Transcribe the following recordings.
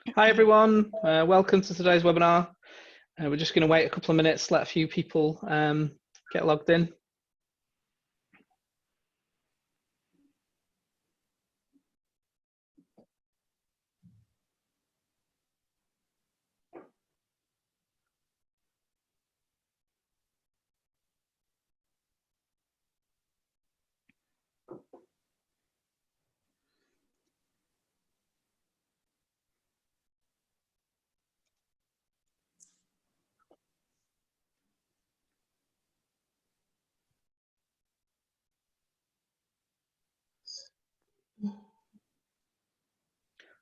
Hi everyone, welcome to today's webinar. We're just going to wait a couple of minutes, let a few people get logged in.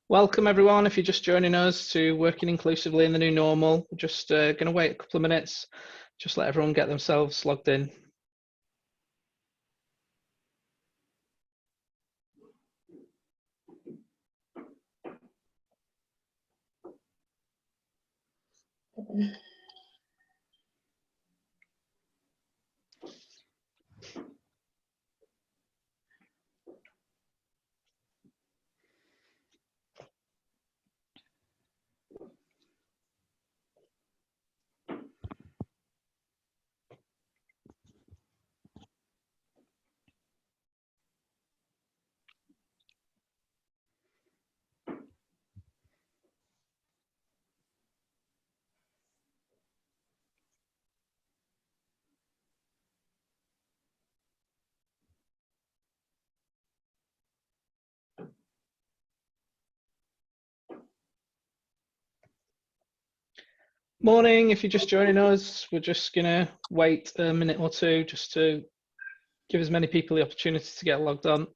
Welcome everyone, if you're just joining us to Working Inclusively in the New Normal. We're just going to wait a couple of minutes, just let everyone get themselves logged in. Morning, if you're just joining us, we're just going to wait a minute or two just to give as many people the opportunity to get logged on.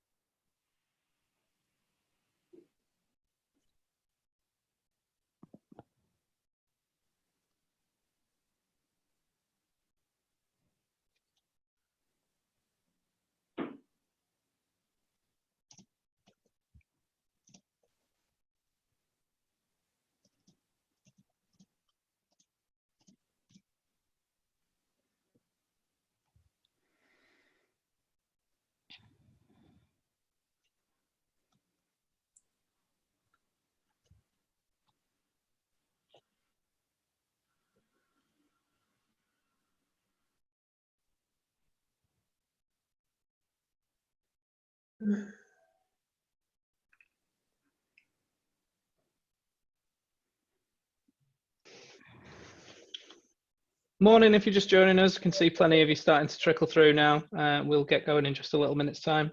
Morning, if you're just joining us, I can see plenty of you starting to trickle through now. We'll get going in just a little minute's time.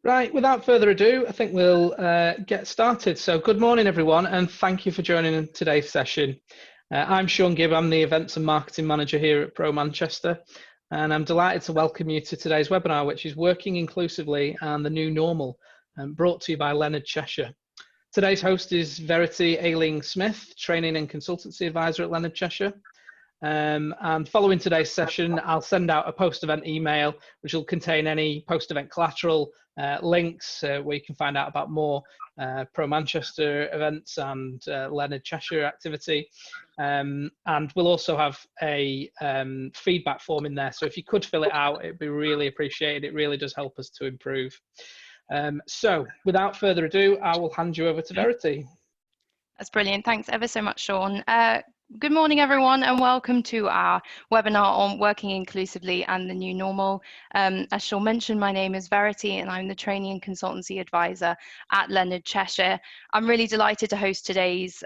Right, without further ado, I think we'll get started. So good morning, everyone, and thank you for joining in today's session. I'm Sean Gibb, I'm the Events and Marketing Manager here at Pro Manchester, and I'm delighted to welcome you to today's webinar, which is Working Inclusively and the New Normal, brought to you by Leonard Cheshire. Today's host is Verity Ailing-Smith, Training and Consultancy Advisor at Leonard Cheshire. And following today's session, I'll send out a post-event email, which will contain any post-event collateral, links where you can find out about more Pro Manchester events and Leonard Cheshire activity. And we'll also have a feedback form in there. So if you could fill it out, it'd be really appreciated. It really does help us to improve. So without further ado, I will hand you over to Verity. That's brilliant. Thanks ever so much, Sean. Good morning, everyone, and welcome to our webinar on working inclusively and the new normal. As Sean mentioned, my name is Verity, and I'm the Training and Consultancy Advisor at Leonard Cheshire. I'm really delighted to host today's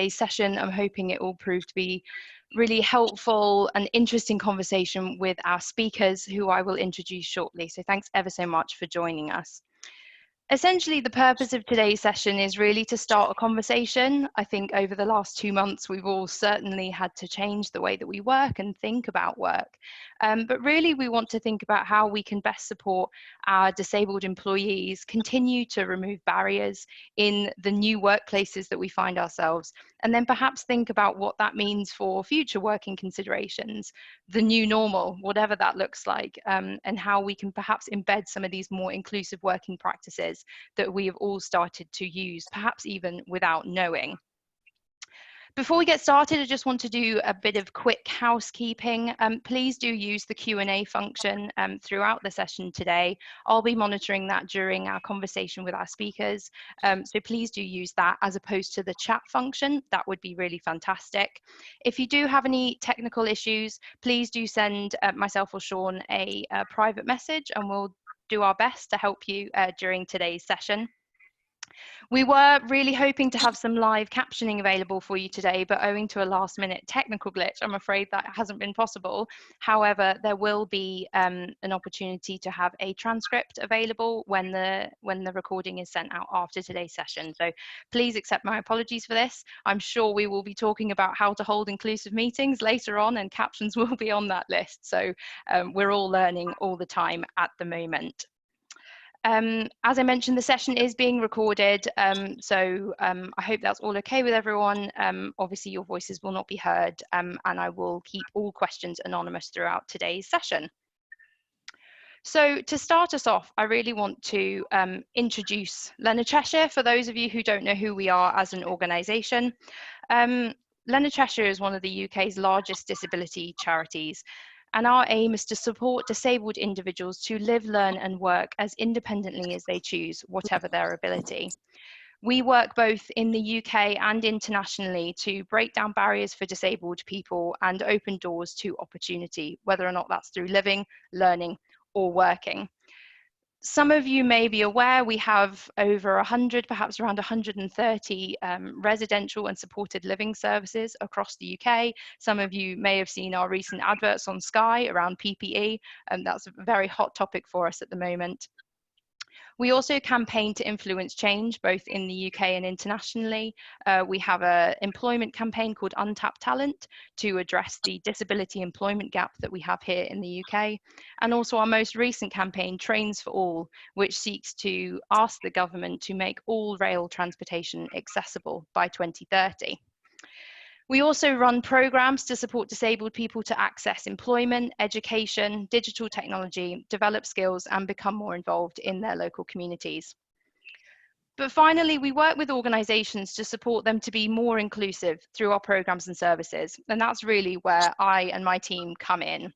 session. I'm hoping it will prove to be really helpful and interesting conversation with our speakers, who I will introduce shortly. So thanks ever so much for joining us. Essentially, the purpose of today's session is really to start a conversation. I think over the last 2 months, we've all certainly had to change the way that we work and think about work. But really, we want to think about how we can best support our disabled employees, continue to remove barriers in the new workplaces that we find ourselves, and then perhaps think about what that means for future working considerations, the new normal, whatever that looks like, and how we can perhaps embed some of these more inclusive working practices that we have all started to use, perhaps even without knowing. Before we get started, I just want to do a bit of quick housekeeping. Please do use the Q&A function throughout the session today. I'll be monitoring that during our conversation with our speakers. So please do use that as opposed to the chat function. That would be really fantastic. If you do have any technical issues, please do send myself or Sean a private message, and we'll do our best to help you during today's session. We were really hoping to have some live captioning available for you today, but owing to a last-minute technical glitch, I'm afraid that hasn't been possible. However, there will be an opportunity to have a transcript available when the recording is sent out after today's session. So please accept my apologies for this. I'm sure we will be talking about how to hold inclusive meetings later on, and captions will be on that list. So we're all learning all the time at the moment. As I mentioned, the session is being recorded, so I hope that's all okay with everyone. Obviously, your voices will not be heard, and I will keep all questions anonymous throughout today's session. So to start us off, I really want to introduce Leonard Cheshire for those of you who don't know who we are as an organisation. Leonard Cheshire is one of the UK's largest disability charities, and our aim is to support disabled individuals to live, learn and work as independently as they choose, whatever their ability. We work both in the UK and internationally to break down barriers for disabled people and open doors to opportunity, whether or not that's through living, learning or working. Some of you may be aware we have over 100, perhaps around 130 residential and supported living services across the UK. Some of you may have seen our recent adverts on Sky around PPE, and that's a very hot topic for us at the moment. We also campaign to influence change both in the UK and internationally. We have an employment campaign called Untapped Talent to address the disability employment gap that we have here in the UK. And also our most recent campaign, Trains for All, which seeks to ask the government to make all rail transportation accessible by 2030. We also run programs to support disabled people to access employment, education, digital technology, develop skills and become more involved in their local communities. But finally, we work with organisations to support them to be more inclusive through our programs and services. And that's really where I and my team come in.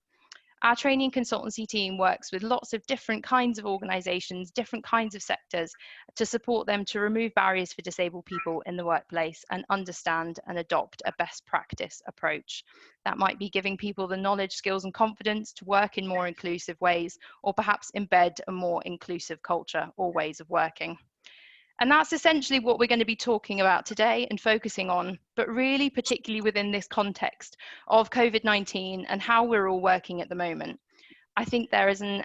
Our training consultancy team works with lots of different kinds of organisations, different kinds of sectors to support them to remove barriers for disabled people in the workplace and understand and adopt a best practice approach. That might be giving people the knowledge, skills and confidence to work in more inclusive ways, or perhaps embed a more inclusive culture or ways of working. And that's essentially what we're going to be talking about today and focusing on, but really particularly within this context of COVID-19 and how we're all working at the moment. I think there is a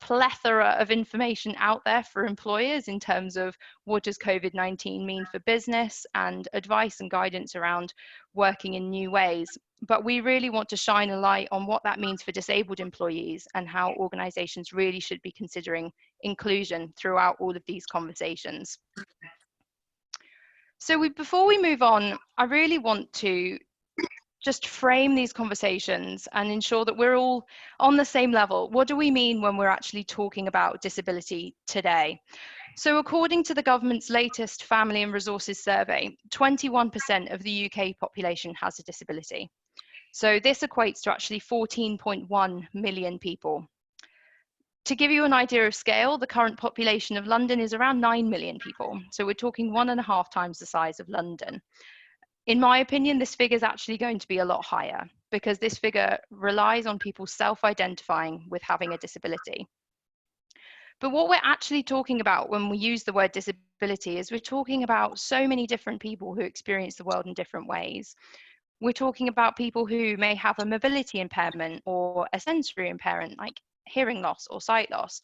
plethora of information out there for employers in terms of what does COVID-19 mean for business and advice and guidance around working in new ways. But we really want to shine a light on what that means for disabled employees and how organisations really should be considering inclusion throughout all of these conversations. So before we move on, I really want to just frame these conversations and ensure that we're all on the same level. What do we mean when we're actually talking about disability today? So according to the government's latest Family and Resources Survey, 21% of the UK population has a disability. So this equates to actually 14.1 million people. To give you an idea of scale, the current population of London is around 9 million people. So we're talking 1.5 times the size of London. In my opinion, this figure is actually going to be a lot higher because this figure relies on people self-identifying with having a disability. But what we're actually talking about when we use the word disability is we're talking about so many different people who experience the world in different ways. We're talking about people who may have a mobility impairment or a sensory impairment like hearing loss or sight loss.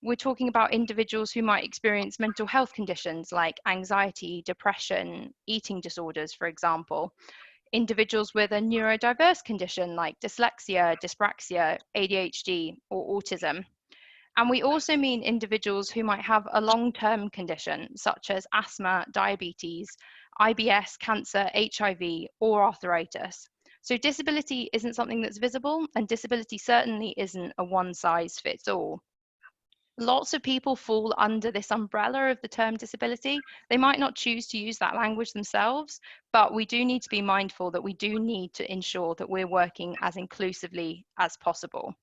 We're talking about individuals who might experience mental health conditions like anxiety, depression, eating disorders, for example. Individuals with a neurodiverse condition like dyslexia, dyspraxia, ADHD, or autism. And we also mean individuals who might have a long-term condition such as asthma, diabetes, IBS, cancer, HIV, or arthritis. So disability isn't something that's visible, and disability certainly isn't a one-size-fits-all. lots of people fall under this umbrella of the term disability. They might not choose to use that language themselves, but we do need to be mindful that we do need to ensure that we're working as inclusively as possible.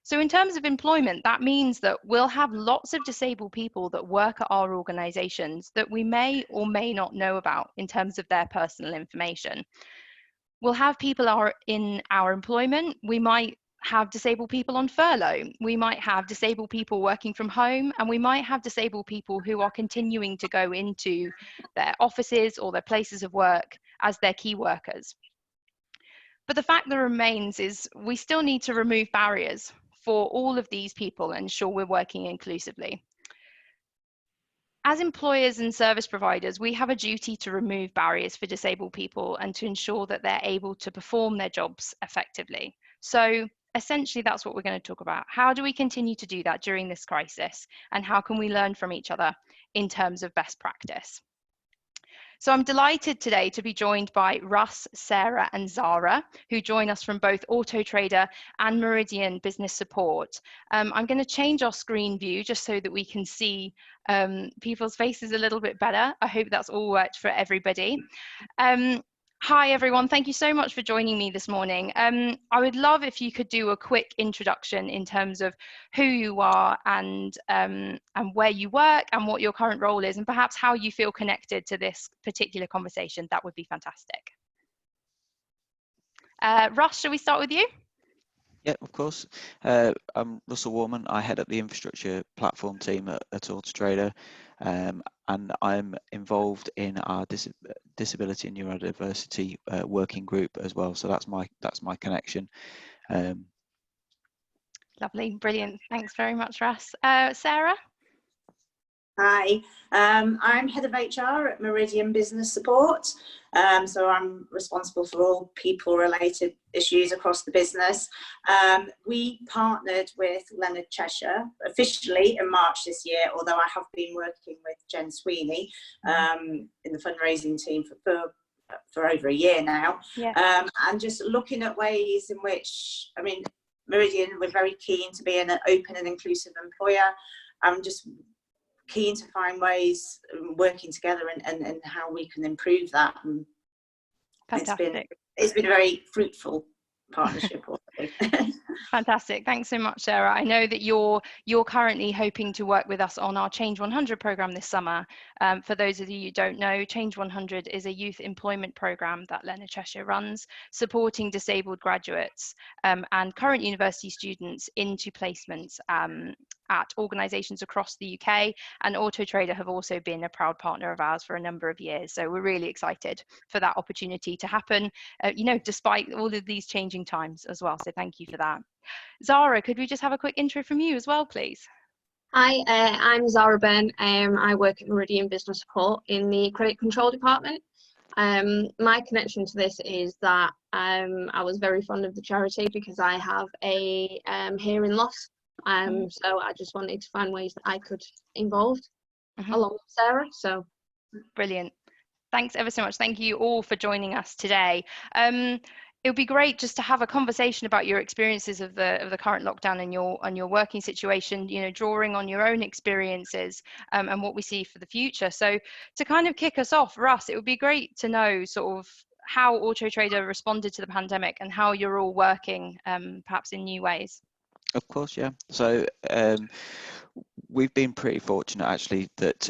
So in terms of employment, that means that we'll have lots of disabled people that work at our organisations that we may or may not know about in terms of their personal information. We'll have people in our employment. We might have disabled people on furlough. We might have disabled people working from home, and we might have disabled people who are continuing to go into their offices or their places of work as their key workers. But the fact that remains is we still need to remove barriers for all of these people and ensure we're working inclusively. As employers and service providers, we have a duty to remove barriers for disabled people and to ensure that they're able to perform their jobs effectively. So essentially, that's what we're going to talk about. How do we continue to do that during this crisis? And how can we learn from each other in terms of best practice? So I'm delighted today to be joined by Russ, Sarah and Zara, who join us from both Auto Trader and Meridian Business Support. I'm going to change our screen view just so that we can see people's faces a little bit better. I hope that's all worked for everybody. Hi everyone, thank you so much for joining me this morning. I would love if you could do a quick introduction in terms of who you are and where you work and what your current role is, and perhaps how you feel connected to this particular conversation. That would be fantastic. Russ, shall we start with you? Yeah, of course. I'm Russell Warman. I head up the infrastructure platform team at Auto Trader, and I'm involved in our disability and neurodiversity working group as well. So that's my connection. Lovely, brilliant. Thanks very much, Russ. Sarah? Hi, I'm head of HR at Meridian Business Support. So I'm responsible for all people-related issues across the business. We partnered with Leonard Cheshire officially in March this year, although I have been working with Jen Sweeney in the fundraising team for over a year now. Yeah. And just looking at ways in which, I mean, Meridian, we're very keen to be an open and inclusive employer. I'm just keen to find ways working together and how we can improve that. And it's been a very fruitful partnership already. Fantastic. Thanks so much, Sarah. I know that you're currently hoping to work with us on our Change 100 program this summer. For those of you who don't know, Change 100 is a youth employment program that Leonard Cheshire runs, supporting disabled graduates and current university students into placements at organisations across the UK, and Auto Trader have also been a proud partner of ours for a number of years. So we're really excited for that opportunity to happen, despite all of these changing times as well. So thank you for that. Zara, could we just have a quick intro from you as well, please? Hi, I'm Zara Ben. I work at Meridian Business Support in the credit control department. My connection to this is that I was very fond of the charity because I have a hearing loss. So I just wanted to find ways that I could involve along with Sarah. So brilliant. Thanks ever so much. Thank you all for joining us today. It would be great just to have a conversation about your experiences of the current lockdown and your working situation, drawing on your own experiences and what we see for the future. So to kind of kick us off, Russ, it would be great to know sort of how Auto Trader responded to the pandemic and how you're all working perhaps in new ways. Of course, yeah. So we've been pretty fortunate actually that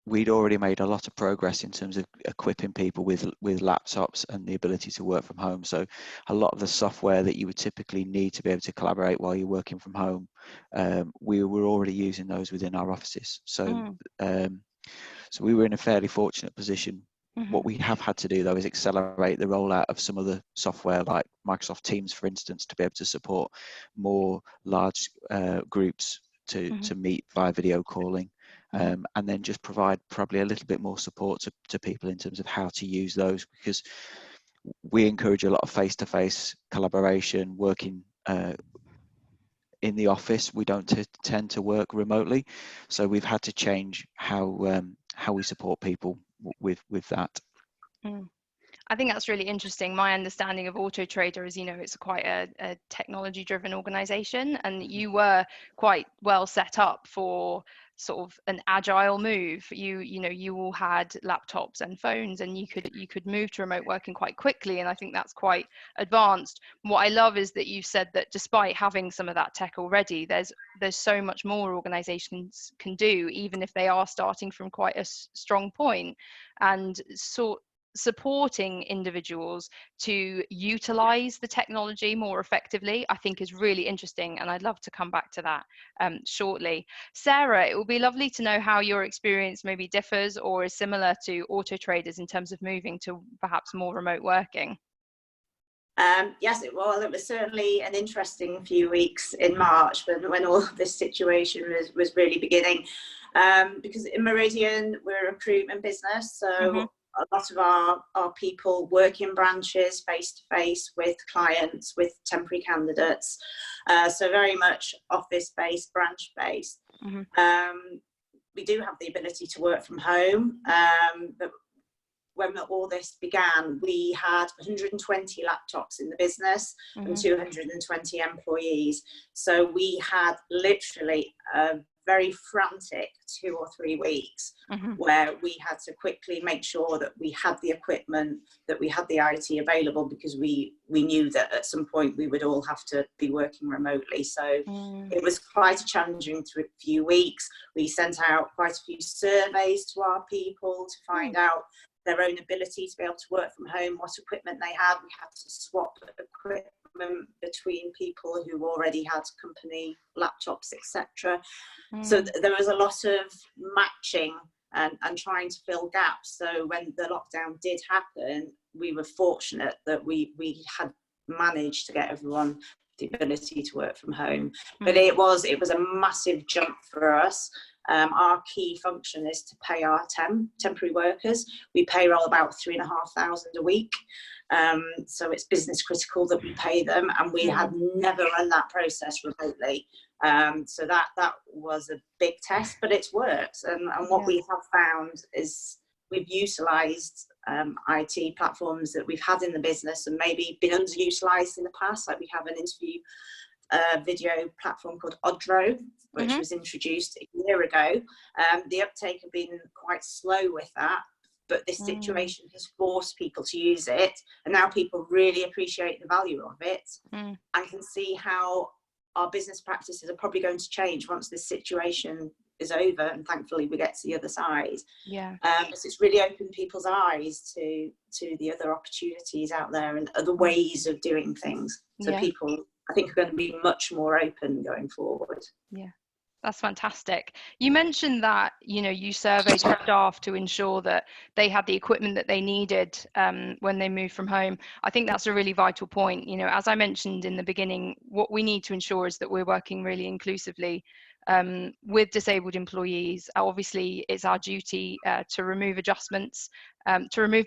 we'd already made a lot of progress in terms of equipping people with laptops and the ability to work from home. So a lot of the software that you would typically need to be able to collaborate while you're working from home, we were already using those within our offices. So so we were in a fairly fortunate position. What we have had to do though is accelerate the rollout of some of the software like Microsoft Teams, for instance, to be able to support more large groups to meet via video calling, and then just provide probably a little bit more support to people in terms of how to use those, because we encourage a lot of face-to-face collaboration, working in the office. We don't tend to work remotely, so we've had to change how we support people with that. I think that's really interesting. My understanding of Auto Trader is, it's quite a technology driven organization, and you were quite well set up for sort of an agile move. You all had laptops and phones, and you could move to remote working quite quickly, and I think that's quite advanced. What I love is that you said that despite having some of that tech already, there's so much more organizations can do, even if they are starting from quite a strong point, and supporting individuals to utilize the technology more effectively, I think is really interesting, and I'd love to come back to that shortly. Sarah, it would be lovely to know how your experience maybe differs or is similar to Auto Traders in terms of moving to perhaps more remote working. Yes, it was certainly an interesting few weeks in March when all this situation was really beginning, because in Meridian we're a recruitment business, so a lot of our people work in branches face-to-face with clients, with temporary candidates, so very much office-based, branch-based. We do have the ability to work from home, but when all this began, we had 120 laptops in the business and 220 employees. So we had literally a very frantic 2 or 3 weeks where we had to quickly make sure that we had the equipment, that we had the IT available, because we knew that at some point we would all have to be working remotely. So it was quite a challenging few weeks. We sent out quite a few surveys to our people to find out their own ability to be able to work from home, what equipment they had. We had to swap equipment between people who already had company laptops, etc. So there was a lot of matching and trying to fill gaps. So when the lockdown did happen, we were fortunate that we had managed to get everyone the ability to work from home. But it was a massive jump for us. Our key function is to pay our temporary workers. We payroll about 3,500 a week. So it's business critical that we pay them, and we had never run that process remotely. So that was a big test, but it's worked. And what we have found is we've utilised IT platforms that we've had in the business and maybe been underutilised in the past. Like we have an interview video platform called Odro, which was introduced a year ago. The uptake have been quite slow with that, but this situation has forced people to use it, and now people really appreciate the value of it and can see how our business practices are probably going to change once this situation is over, and thankfully we get to the other side. So it's really opened people's eyes to the other opportunities out there and other ways of doing things. So people, I think, are going to be much more open going forward. That's fantastic. You mentioned that, you surveyed your staff to ensure that they had the equipment that they needed when they moved from home. I think that's a really vital point. As I mentioned in the beginning, what we need to ensure is that we're working really inclusively with disabled employees. Obviously, it's our duty to remove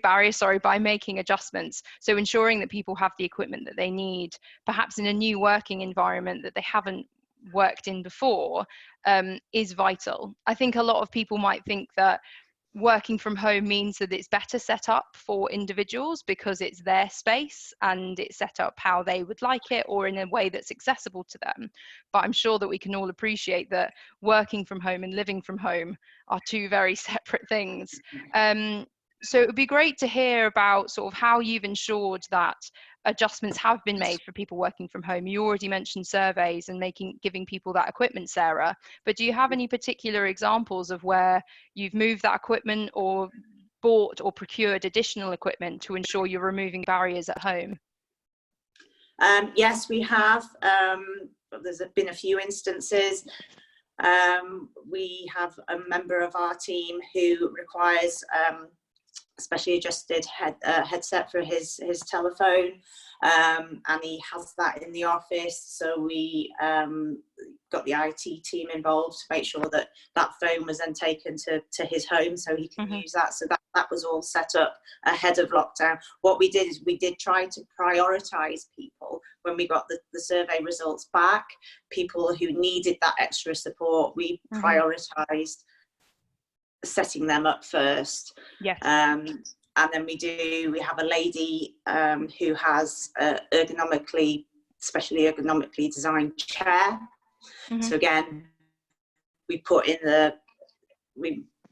barriers, by making adjustments. So ensuring that people have the equipment that they need, perhaps in a new working environment that they haven't worked in before, is vital. I think a lot of people might think that working from home means that it's better set up for individuals because it's their space and it's set up how they would like it or in a way that's accessible to them. But I'm sure that we can all appreciate that working from home and living from home are two very separate things. So it would be great to hear about sort of how you've ensured that adjustments have been made for people working from home. You already mentioned surveys and giving people that equipment, Sarah, but do you have any particular examples of where you've moved that equipment or bought or procured additional equipment to ensure you're removing barriers at home? Yes, we have. There's been a few instances. We have a member of our team who requires specially adjusted headset for his telephone, and he has that in the office, so we got the IT team involved to make sure that phone was then taken to his home so he can use that. So that was all set up ahead of lockdown. What we did is we did try to prioritize people when we got the survey results back. People who needed that extra support, we prioritized setting them up first. And then we have a lady who has specially ergonomically designed chair. So again, we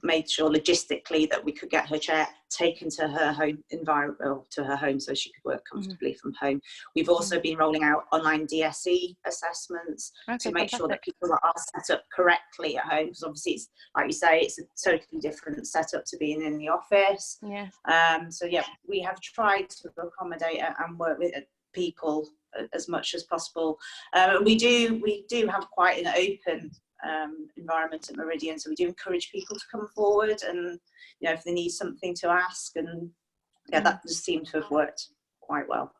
made sure logistically that we could get her chair taken to her home environment, to her home, so she could work comfortably from home. We've also been rolling out online DSE assessments to make sure that people are set up correctly at home, because obviously it's, like you say, it's a totally different setup to being in the office. So yeah, we have tried to accommodate and work with people as much as possible. We do have quite an open environment at Meridian, so we do encourage people to come forward, and if they need something to ask, and that does seem to have worked quite well.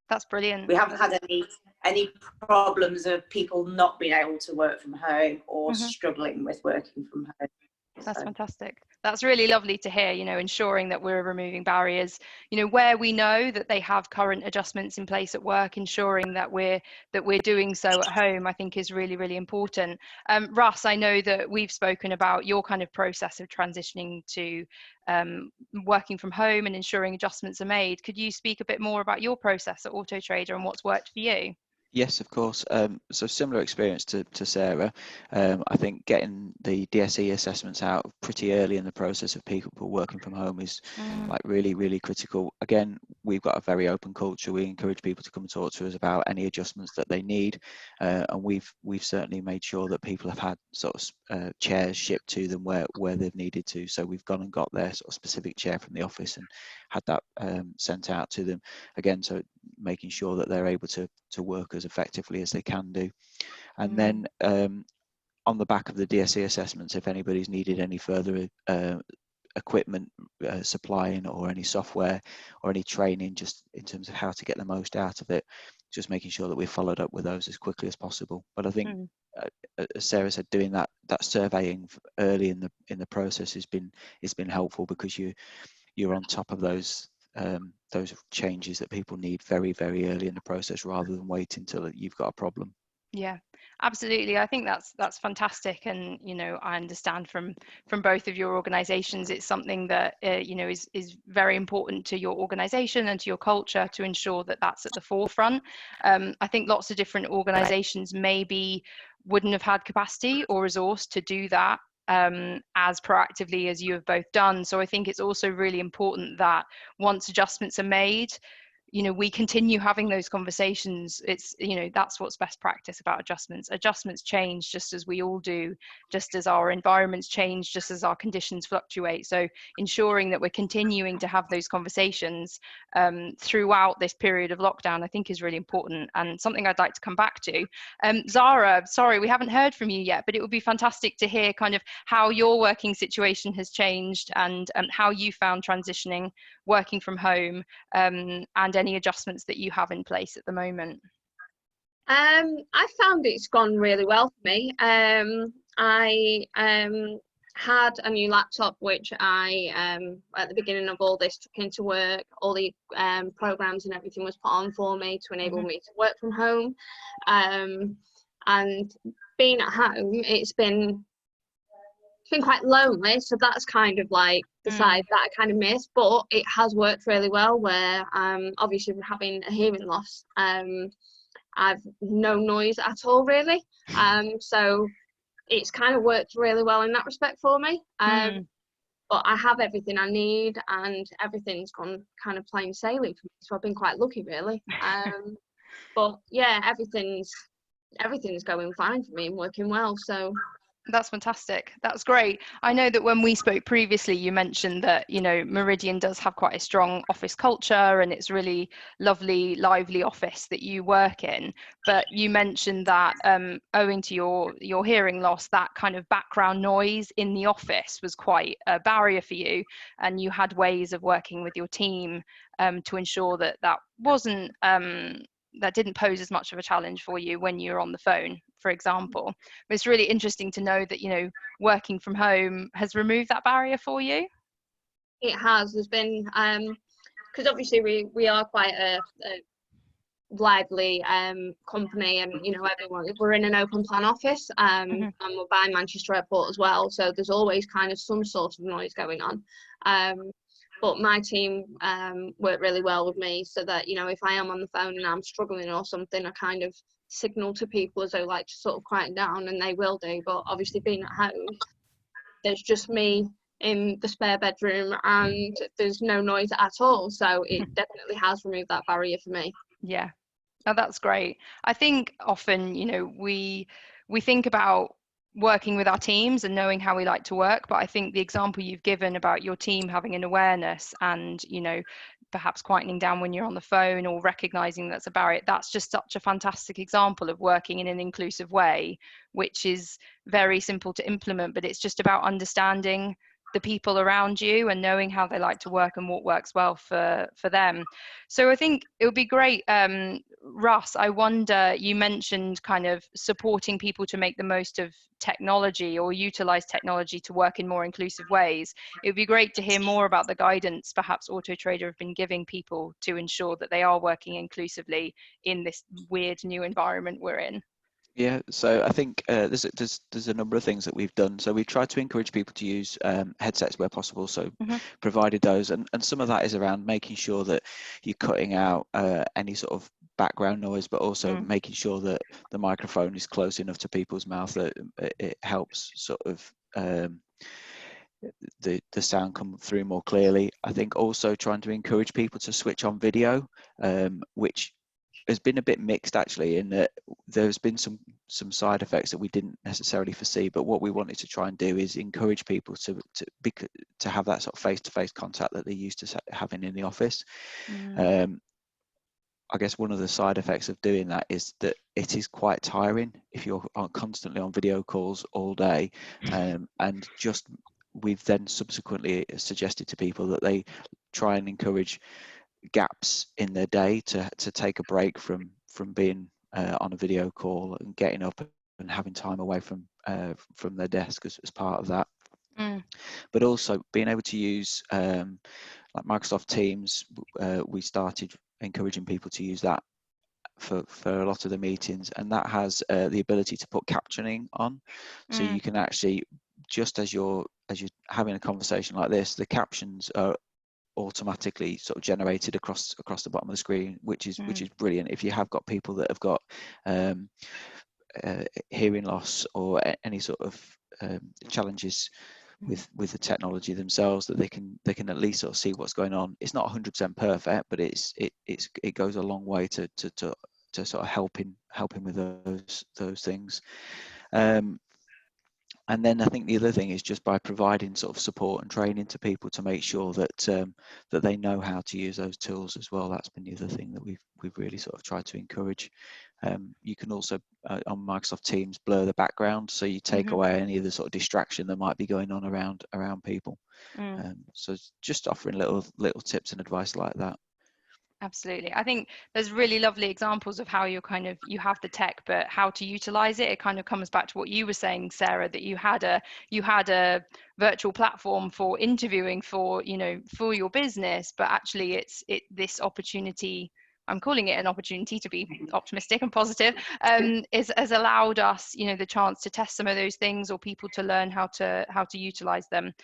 That's brilliant. We haven't had any problems of people not being able to work from home or struggling with working from home. That's fantastic. That's really lovely to hear, ensuring that we're removing barriers, where we know that they have current adjustments in place at work, ensuring that we're doing so at home, I think is really, really important. Russ, I know that we've spoken about your kind of process of transitioning to working from home and ensuring adjustments are made. Could you speak a bit more about your process at Auto Trader and what's worked for you? Yes, of course. So similar experience to Sarah. I think getting the DSE assessments out pretty early in the process of people working from home is like really, really critical. Again, we've got a very open culture. We encourage people to come and talk to us about any adjustments that they need, and we've certainly made sure that people have had sort of chairs shipped to them where they've needed to. So we've gone and got their sort of specific chair from the office and had that sent out to them. Again, so making sure that they're able to work as effectively as they can do. And then on the back of the DSE assessments, if anybody's needed any further equipment supplying or any software or any training just in terms of how to get the most out of it, just making sure that we've followed up with those as quickly as possible. But I think as Sarah said, doing that surveying early in the process has been helpful, because you're on top of those changes that people need very, very early in the process, rather than wait until you've got a problem. Yeah, absolutely. I think that's fantastic, and I understand from both of your organisations, it's something that is very important to your organisation and to your culture to ensure that that's at the forefront. I think lots of different organisations maybe wouldn't have had capacity or resource to do that as proactively as you have both done. So I think it's also really important that once adjustments are made, we continue having those conversations. It's, that's what's best practice about adjustments. Adjustments change just as we all do, just as our environments change, just as our conditions fluctuate. So ensuring that we're continuing to have those conversations throughout this period of lockdown, I think is really important, and something I'd like to come back to. Zara, sorry, we haven't heard from you yet, but it would be fantastic to hear kind of how your working situation has changed, and how you found transitioning, working from home, and any adjustments that you have in place at the moment. I found it's gone really well for me. I had a new laptop, which I at the beginning of all this took into work. All the programs and everything was put on for me to enable me to work from home, and being at home, it's been quite lonely, so that's kind of like the side that I kind of miss, but it has worked really well, where obviously we're having a hearing loss, I've no noise at all really, so it's kind of worked really well in that respect for me, but I have everything I need, and everything's gone kind of plain sailing for me, so I've been quite lucky really. But yeah, everything's going fine for me and working well, so that's fantastic. That's great. I know that when we spoke previously, you mentioned that, Meridian does have quite a strong office culture, and it's really lovely, lively office that you work in. But you mentioned that owing to your hearing loss, that kind of background noise in the office was quite a barrier for you, and you had ways of working with your team to ensure that wasn't that didn't pose as much of a challenge for you when you're on the phone, for example. But it's really interesting to know that, working from home has removed that barrier for you. It has. There's been, because obviously we are quite a lively company, and everyone, we're in an open plan office, and we're by Manchester Airport as well, so there's always kind of some sort of noise going on. but my team work really well with me, so that, you know, if I am on the phone and I'm struggling or something, I kind of signal to people as though like to sort of quiet down, and they will do. But obviously being at home, there's just me in the spare bedroom and there's no noise at all, so it definitely has removed that barrier for me. Yeah. Oh, that's great. I think often, you know, we think about working with our teams and knowing how we like to work, but I think the example you've given about your team having an awareness and, you know, perhaps quietening down when you're on the phone or recognizing that's a barrier, that's just such a fantastic example of working in an inclusive way, which is very simple to implement, but it's just about understanding the people around you and knowing how they like to work and what works well for them. So I think it would be great, Russ, I wonder, you mentioned kind of supporting people to make the most of technology or utilize technology to work in more inclusive ways. It would be great to hear more about the guidance perhaps Autotrader have been giving people to ensure that they are working inclusively in this weird new environment we're in. Yeah, so I think there's a number of things that we've done. So we've tried to encourage people to use headsets where possible. So provided those, and some of that is around making sure that you're cutting out any sort of background noise, but also making sure that the microphone is close enough to people's mouth that it helps sort of the sound come through more clearly. I think also trying to encourage people to switch on video, which has been a bit mixed actually, in that there's been some side effects that we didn't necessarily foresee, but what we wanted to try and do is encourage people to have that sort of face-to-face contact that they're used to having in the office. I guess one of the side effects of doing that is that it is quite tiring if you're constantly on video calls all day, and just we've then subsequently suggested to people that they try and encourage gaps in their day to take a break from being on a video call and getting up and having time away from their desk as part of that. But also being able to use like Microsoft Teams, we started encouraging people to use that for a lot of the meetings, and that has the ability to put captioning on, so you can actually, just as you're having a conversation like this, the captions are automatically sort of generated across the bottom of the screen, which is brilliant if you have got people that have got hearing loss or any sort of challenges with the technology themselves, that they can at least sort of see what's going on. It's not 100% perfect, but it goes a long way to sort of helping with those things. And then I think the other thing is just by providing sort of support and training to people to make sure that that they know how to use those tools as well. That's been the other thing that we've really sort of tried to encourage. You can also on Microsoft Teams blur the background, so you take away any of the sort of distraction that might be going on around people. So just offering little tips and advice like that. Absolutely. I think there's really lovely examples of how you have the tech, but how to utilize it. It kind of comes back to what you were saying, Sarah, that you had a virtual platform for interviewing for your business, but actually this opportunity, I'm calling it an opportunity to be optimistic and positive, has allowed us, the chance to test some of those things, or people to learn how to utilize them.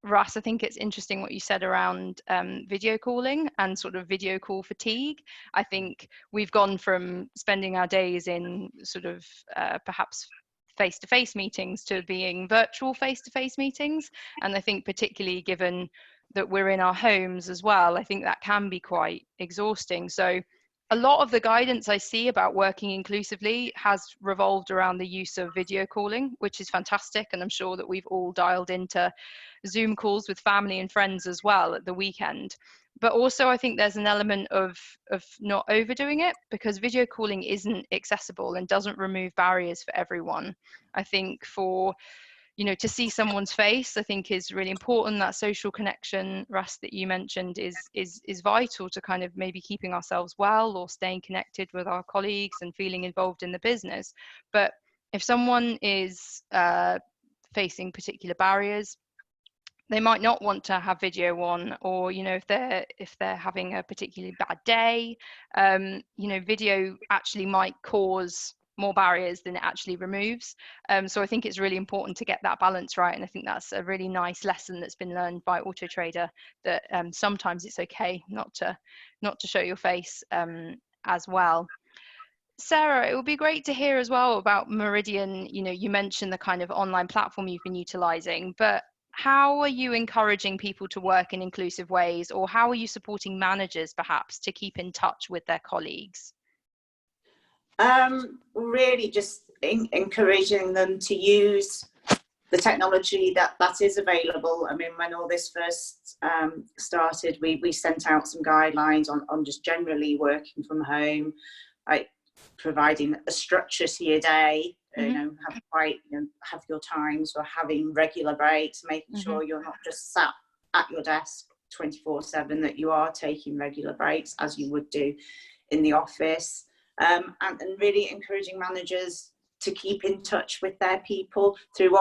Russ, I think it's interesting what you said around video calling and sort of video call fatigue. I think we've gone from spending our days in sort of perhaps face-to-face meetings to being virtual face-to-face meetings. And I think particularly given that we're in our homes as well, I think that can be quite exhausting. So a lot of the guidance I see about working inclusively has revolved around the use of video calling, which is fantastic. And I'm sure that we've all dialed into Zoom calls with family and friends as well at the weekend. But also I think there's an element of not overdoing it, because video calling isn't accessible and doesn't remove barriers for everyone. I think to see someone's face, I think is really important. That social connection, Russ, that you mentioned is vital to kind of maybe keeping ourselves well or staying connected with our colleagues and feeling involved in the business. But if someone is facing particular barriers, they might not want to have video on, or if they're having a particularly bad day, video actually might cause more barriers than it actually removes. So I think it's really important to get that balance right, and I think that's a really nice lesson that's been learned by Auto Trader, that sometimes it's okay not to show your face as well. Sarah, it would be great to hear as well about Meridian. You know, you mentioned the kind of online platform you've been utilizing, but how are you encouraging people to work in inclusive ways, or how are you supporting managers perhaps to keep in touch with their colleagues? Really just encouraging them to use the technology that is available. I mean, when all this first started, we sent out some guidelines on just generally working from home, like providing a structure to your day, you know, have your times for having regular breaks, making sure you're not just sat at your desk 24/7, that you are taking regular breaks as you would do in the office, and really encouraging managers to keep in touch with their people through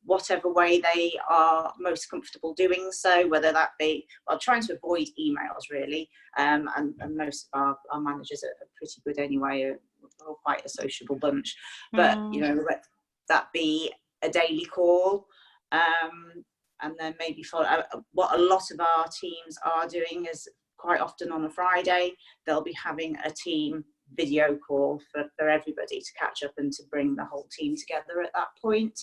whatever way they are most comfortable doing so, whether that be, well, trying to avoid emails really, and most of our managers are pretty good anyway. We're all quite a sociable bunch, but you know, let that be a daily call, and then maybe for what a lot of our teams are doing is quite often on a Friday they'll be having a team video call for everybody to catch up and to bring the whole team together at that point.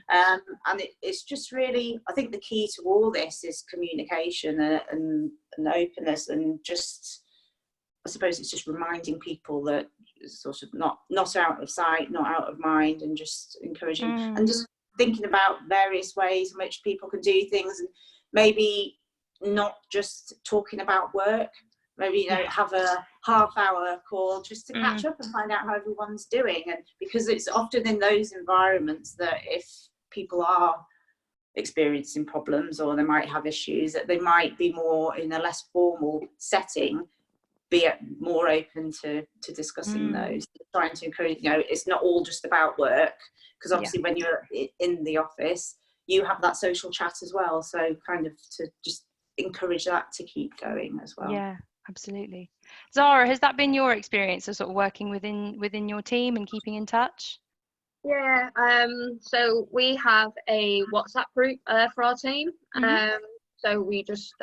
And it's just really, I think the key to all this is communication and openness, and just, I suppose it's just reminding people that it's sort of not out of sight, not out of mind, and just encouraging and just thinking about various ways in which people can do things, and maybe not just talking about work. Maybe, you know, have a half-hour call just to catch up and find out how everyone's doing. And because it's often in those environments that if people are experiencing problems or they might have issues, that they might be more in a less formal setting, be more open to discussing those, trying to encourage, you know, it's not all just about work, because obviously when you're in the office, you have that social chat as well. So kind of to just encourage that to keep going as well. Yeah. Absolutely. Zara, has that been your experience of sort of working within your team and keeping in touch? Yeah, so we have a WhatsApp group for our team. So we just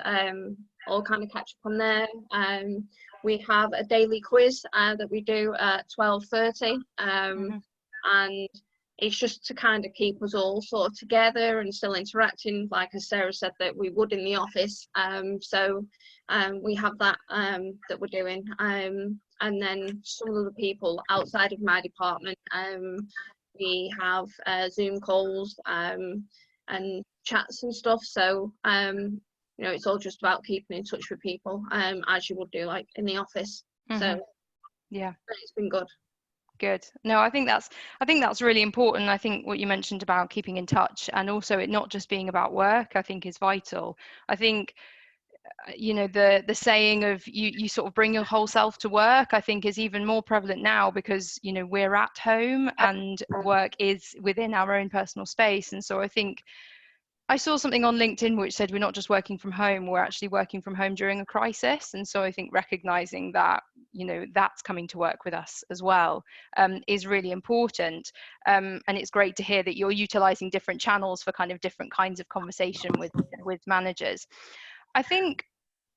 all kind of catch up on there. We have a daily quiz that we do at 12:30, and it's just to kind of keep us all sort of together and still interacting, like as Sarah said, that we would in the office. So we have that that we're doing. And then some of the people outside of my department, we have Zoom calls and chats and stuff. So, you know, it's all just about keeping in touch with people, as you would do like in the office. So yeah, it's been good. Good. No, I think that's really important. I think what you mentioned about keeping in touch, and also it not just being about work, I think is vital. I think, you know, the saying of you sort of bring your whole self to work, I think is even more prevalent now, because, you know, we're at home and work is within our own personal space. And so I think I saw something on LinkedIn which said we're not just working from home, we're actually working from home during a crisis. And so I think recognizing that, you know, that's coming to work with us as well, is really important. And it's great to hear that you're utilizing different channels for kind of different kinds of conversation with managers. I think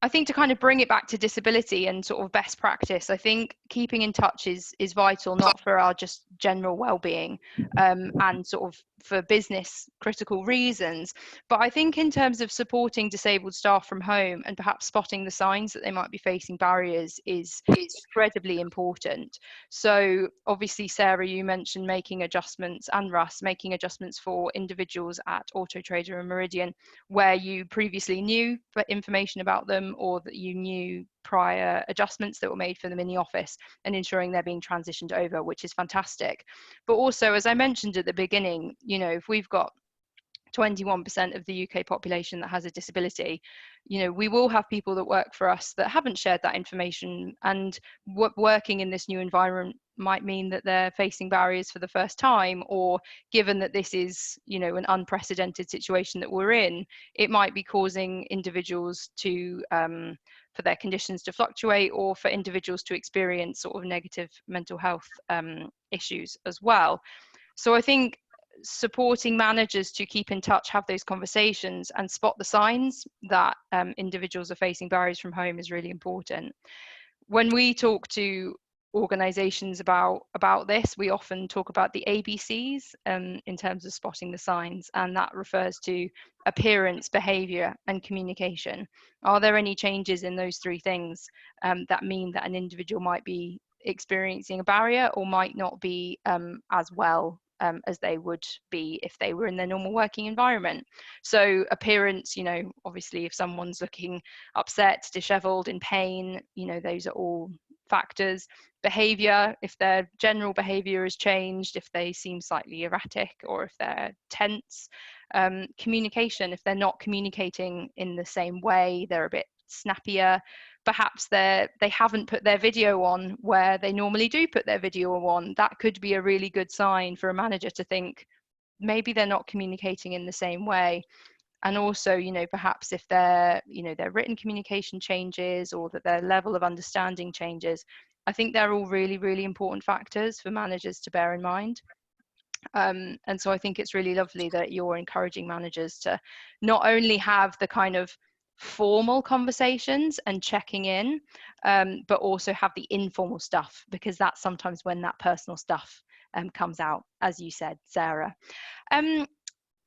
to kind of bring it back to disability and sort of best practice, I think keeping in touch is vital, not for our just general well-being and sort of for business critical reasons, but I think in terms of supporting disabled staff from home and perhaps spotting the signs that they might be facing barriers is incredibly important. So obviously, Sarah, you mentioned making adjustments, and Russ, making adjustments for individuals at Auto Trader and Meridian where you previously knew information about them, or that you knew prior adjustments that were made for them in the office, and ensuring they're being transitioned over, which is fantastic. But also, as I mentioned at the beginning, you know, if we've got 21% of the UK population that has a disability, you know, we will have people that work for us that haven't shared that information, and working in this new environment might mean that they're facing barriers for the first time, or given that this is, you know, an unprecedented situation that we're in, it might be causing individuals to for their conditions to fluctuate, or for individuals to experience sort of negative mental health issues as well. So I think supporting managers to keep in touch, have those conversations, and spot the signs that individuals are facing barriers from home is really important. When we talk to organizations about this, we often talk about the ABCs in terms of spotting the signs, and that refers to appearance, behavior, and communication. Are there any changes in those three things that mean that an individual might be experiencing a barrier, or might not be as well as they would be if they were in their normal working environment? So appearance, obviously if someone's looking upset, disheveled, in pain, those are all factors. Behavior, if their general behavior has changed, if they seem slightly erratic, or if they're tense. Communication, if they're not communicating in the same way, they're a bit snappier. Perhaps they haven't put their video on where they normally do put their video on. That could be a really good sign for a manager to think maybe they're not communicating in the same way. And also, perhaps if their written communication changes, or that their level of understanding changes. I think they're all really, really important factors for managers to bear in mind. And so I think it's really lovely that you're encouraging managers to not only have the kind of formal conversations and checking in, but also have the informal stuff, because that's sometimes when that personal stuff comes out, as you said, Sarah.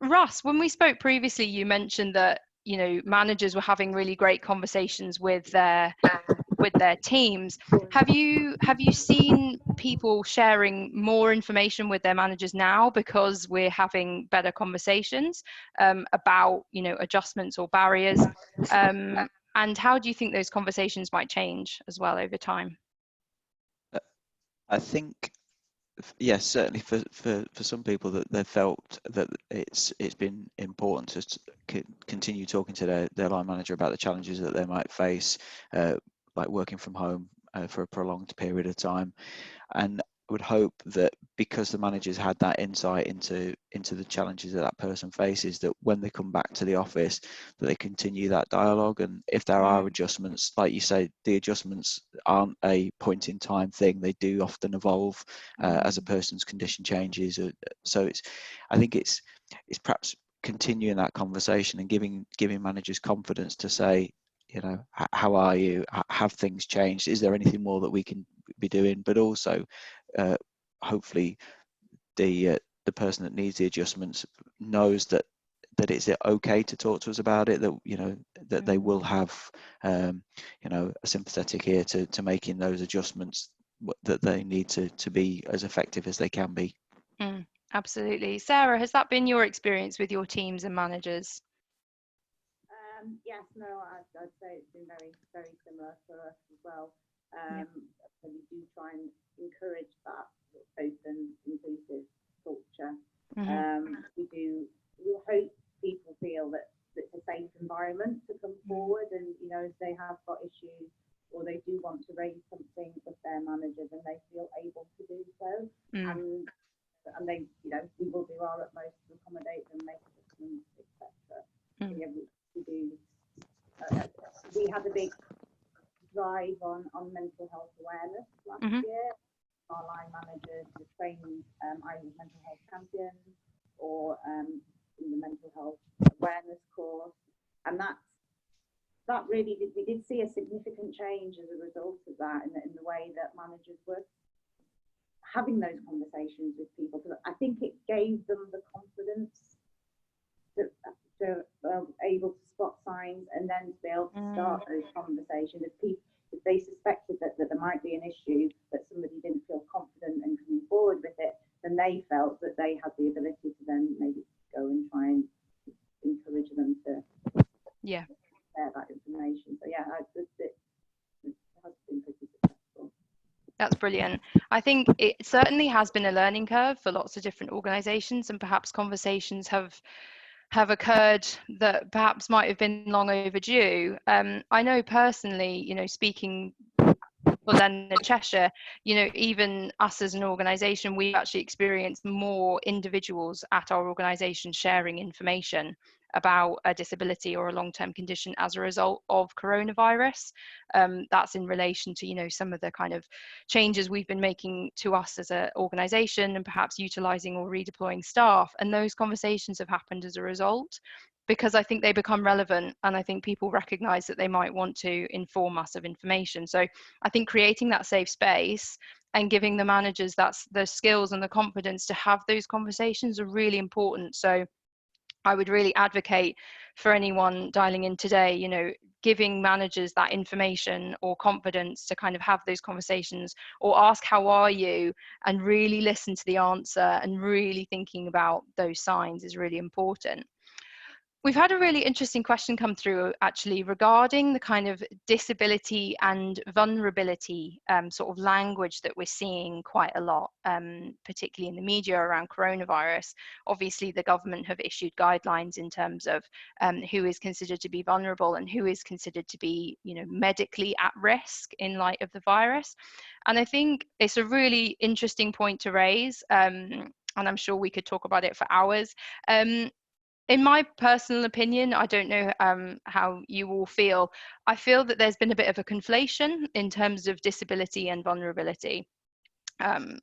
Russ, when we spoke previously, you mentioned that managers were having really great conversations with their teams. Have you seen people sharing more information with their managers now because we're having better conversations about adjustments or barriers? And how do you think those conversations might change as well over time? I think, yes, certainly for some people that they've felt that it's been important to continue talking to their line manager about the challenges that they might face, like working from home for a prolonged period of time. And I would hope that because the managers had that insight into the challenges that person faces, that when they come back to the office, that they continue that dialogue. And if there are adjustments, like you say, the adjustments aren't a point in time thing. They do often evolve as a person's condition changes. So I think it's perhaps continuing that conversation and giving managers confidence to say, how are you? Have things changed? Is there anything more that we can be doing? But also, hopefully, the person that needs the adjustments knows that it's okay to talk to us about it. That that they will have a sympathetic ear to making those adjustments that they need to be as effective as they can be. Absolutely, Sarah. Has that been your experience with your teams and managers? Yes, no, I'd say it's been very, very similar for us as well. So we do try and encourage that open, inclusive culture. We hope people feel that it's a safe environment to come forward, and if they have got issues or they do want to raise something with their manager, then they feel able to do so. And they, we will do our utmost to accommodate them, make adjustments, etc. We had a big drive on mental health awareness last year. Our line managers were trained either mental health champions or in the mental health awareness course, and that really we did see a significant change as a result of that in the way that managers were having those conversations with people. Because I think it gave them the confidence to able to spot signs and then to be able to start those conversations. If they suspected that there might be an issue, that somebody didn't feel confident in coming forward with it, then they felt that they had the ability to then maybe go and try and encourage them to share that information. So it has been pretty successful. That's brilliant. I think it certainly has been a learning curve for lots of different organisations, and perhaps conversations have occurred that perhaps might have been long overdue. I know personally, speaking for Leonard Cheshire, even us as an organisation, we actually experienced more individuals at our organisation sharing information about a disability or a long-term condition as a result of coronavirus. That's in relation to, you know, some of the kind of changes we've been making to us as an organisation, and perhaps utilising or redeploying staff. And those conversations have happened as a result, because I think they become relevant, and I think people recognise that they might want to inform us of information. So I think creating that safe space and giving the managers the skills and the confidence to have those conversations are really important. So I would really advocate for anyone dialing in today, you know, giving managers that information or confidence to kind of have those conversations, or ask how are you, and really listen to the answer, and really thinking about those signs is really important. We've had a really interesting question come through actually regarding the kind of disability and vulnerability sort of language that we're seeing quite a lot, particularly in the media around coronavirus. Obviously, the government have issued guidelines in terms of who is considered to be vulnerable and who is considered to be, you know, medically at risk in light of the virus. And I think it's a really interesting point to raise, and I'm sure we could talk about it for hours. In my personal opinion, I don't know how you all feel. I feel that there's been a bit of a conflation in terms of disability and vulnerability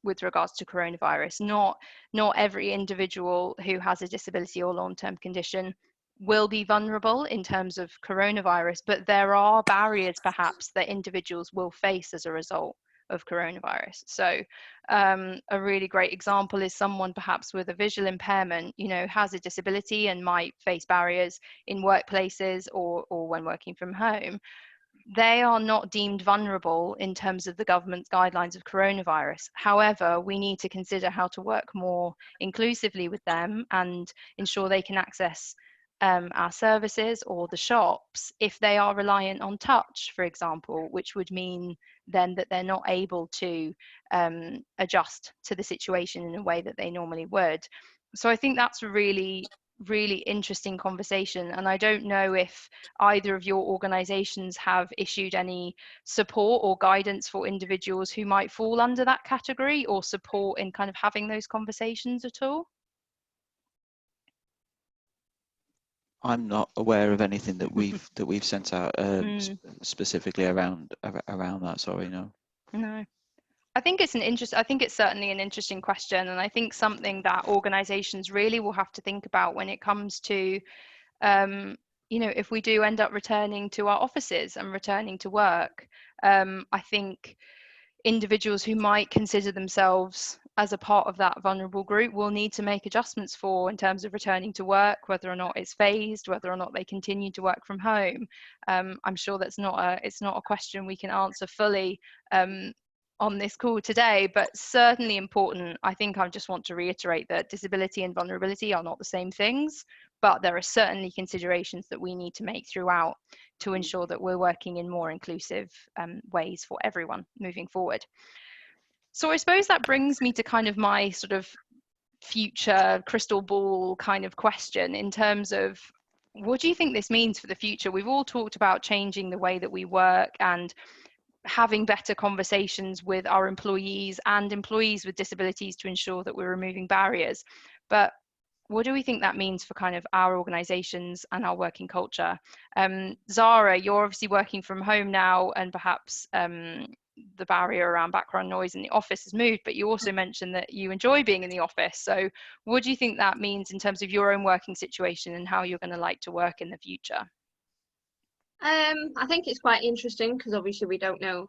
with regards to coronavirus. Not every individual who has a disability or long-term condition will be vulnerable in terms of coronavirus, but there are barriers perhaps that individuals will face as a result of coronavirus. So a really great example is someone perhaps with a visual impairment, you know, has a disability and might face barriers in workplaces or when working from home. They are not deemed vulnerable in terms of the government's guidelines of coronavirus. However, we need to consider how to work more inclusively with them and ensure they can access our services or the shops if they are reliant on touch, for example, which would mean then that they're not able to adjust to the situation in a way that they normally would. So I think that's a really interesting conversation, and I don't know if either of your organizations have issued any support or guidance for individuals who might fall under that category, or support in kind of having those conversations at all. I'm not aware of anything that we've sent out specifically around that. Sorry, no. No. I think it's certainly an interesting question, and I think something that organisations really will have to think about when it comes to, you know, if we do end up returning to our offices and returning to work. I think individuals who might consider themselves as a part of that vulnerable group will need to make adjustments for in terms of returning to work, whether or not it's phased, whether or not they continue to work from home. I'm sure it's not a question we can answer fully on this call today, but certainly important. I think I just want to reiterate that disability and vulnerability are not the same things, but there are certainly considerations that we need to make throughout to ensure that we're working in more inclusive ways for everyone moving forward. So I suppose that brings me to kind of my sort of future crystal ball kind of question in terms of, what do you think this means for the future? We've all talked about changing the way that we work and having better conversations with our employees and employees with disabilities to ensure that we're removing barriers. But what do we think that means for kind of our organisations and our working culture? Zara, you're obviously working from home now, and perhaps the barrier around background noise in the office has moved, but you also mentioned that you enjoy being in the office. So what do you think that means in terms of your own working situation and how you're going to like to work in the future? I think it's quite interesting because obviously we don't know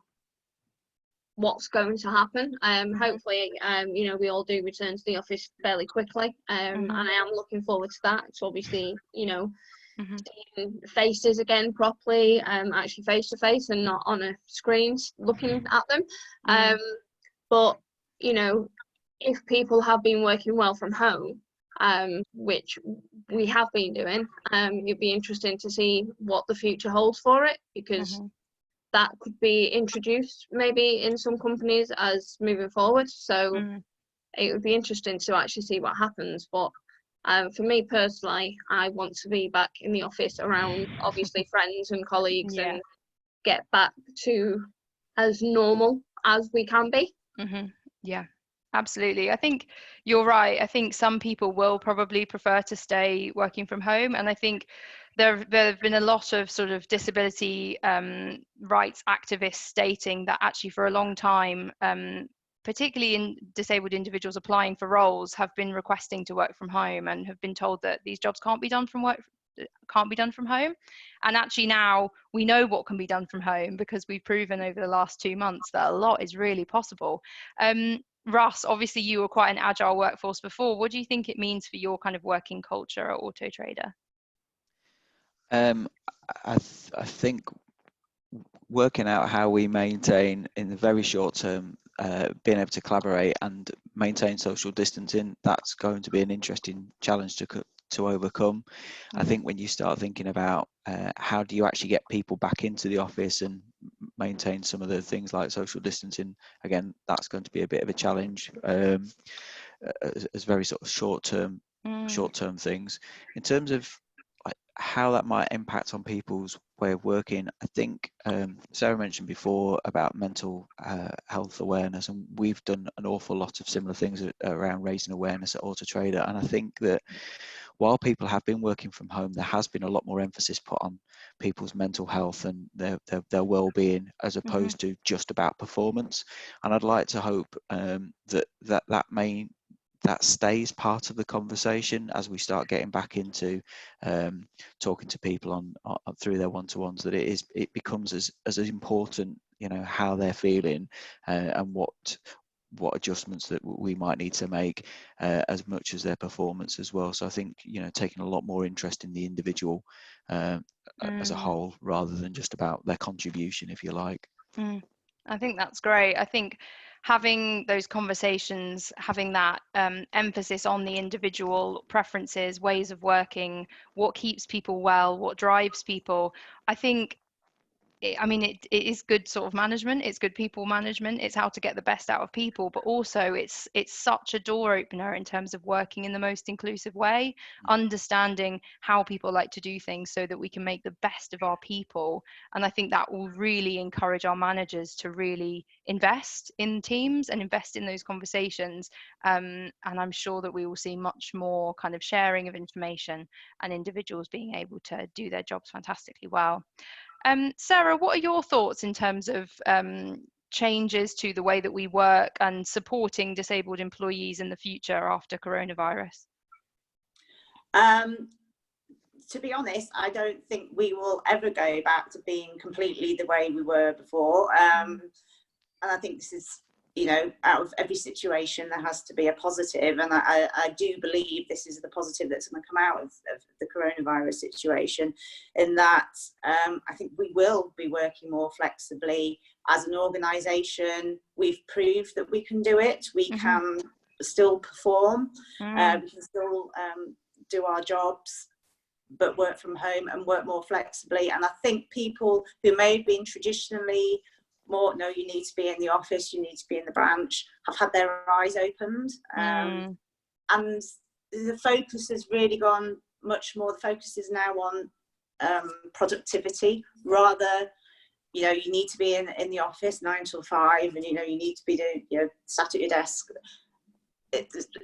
what's going to happen. Hopefully, you know, we all do return to the office fairly quickly, and I am looking forward to that. It's obviously, you know, seeing faces again properly, actually face to face and not on a screen looking at them. But you know, if people have been working well from home, which we have been doing, it'd be interesting to see what the future holds for it, because that could be introduced maybe in some companies as moving forward. So it would be interesting to actually see what happens. But for me personally, I want to be back in the office around obviously friends and colleagues and get back to as normal as we can be. Yeah, Absolutely. I think you're right. I think some people will probably prefer to stay working from home. And I think there have been a lot of sort of disability rights activists stating that actually for a long time, particularly in disabled individuals applying for roles, have been requesting to work from home and have been told that these jobs can't be done from home. And actually now we know what can be done from home, because we've proven over the last 2 months that a lot is really possible. Russ, obviously you were quite an agile workforce before. What do you think it means for your kind of working culture at Auto Trader? I think working out how we maintain in the very short term, being able to collaborate and maintain social distancing, that's going to be an interesting challenge to overcome. I think when you start thinking about how do you actually get people back into the office and maintain some of the things like social distancing, again, that's going to be a bit of a challenge as very sort of short-term things. In terms of how that might impact on people's way of working, I think Sarah mentioned before about mental health awareness, and we've done an awful lot of similar things around raising awareness at Auto Trader. And I think that while people have been working from home, there has been a lot more emphasis put on people's mental health and their well-being, as opposed to just about performance. And I'd like to hope that stays part of the conversation as we start getting back into talking to people on through their one-to-ones, that it becomes as important, you know, how they're feeling and what adjustments that we might need to make as much as their performance as well. So I think, you know, taking a lot more interest in the individual as a whole, rather than just about their contribution, if you like. I think that's great. I think having those conversations, having that emphasis on the individual preferences, ways of working, what keeps people well, what drives people, I think it is good sort of management. It's good people management. It's how to get the best out of people, but also it's such a door opener in terms of working in the most inclusive way, understanding how people like to do things so that we can make the best of our people. And I think that will really encourage our managers to really invest in teams and invest in those conversations. And I'm sure that we will see much more kind of sharing of information and individuals being able to do their jobs fantastically well. Sarah, what are your thoughts in terms of changes to the way that we work and supporting disabled employees in the future after coronavirus? To be honest, I don't think we will ever go back to being completely the way we were before. And I think this is, you know, out of every situation there has to be a positive, and I do believe this is the positive that's going to come out of the coronavirus situation, in that I think we will be working more flexibly as an organisation. We've proved that we can do it. We can still perform, we can still do our jobs, but work from home and work more flexibly. And I think people who may have been traditionally more, no, you need to be in the office, you need to be in the branch, have had their eyes opened. And the focus has really gone much more, the focus is now on productivity, rather, you know, you need to be in the office 9 till 5, and, you know, you need to be doing, you know, sat at your desk.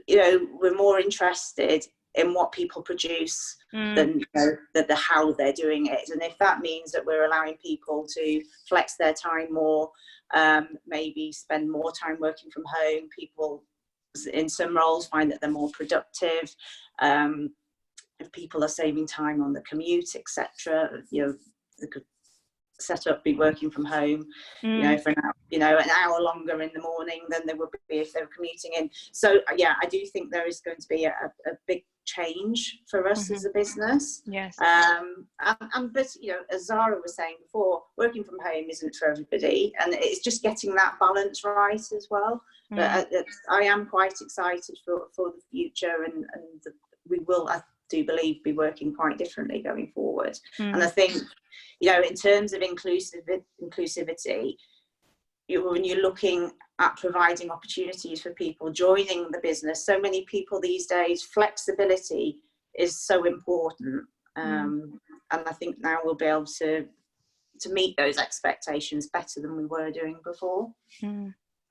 You know, we're more interested in what people produce than, you know, the how they're doing it. And if that means that we're allowing people to flex their time more, maybe spend more time working from home, people in some roles find that they're more productive. If people are saving time on the commute, etc., you know, they could set up, be working from home, you know, for an hour longer in the morning than they would be if they were commuting in. So yeah, I do think there is going to be a big change for us as a business. Yes. But, you know, as Zara was saying before, working from home isn't for everybody, and it's just getting that balance right as well. But I am quite excited for the future, and we will, I do believe, be working quite differently going forward. And I think, you know, in terms of inclusivity, when you're looking at providing opportunities for people joining the business, so many people these days, flexibility is so important. And I think now we'll be able to meet those expectations better than we were doing before.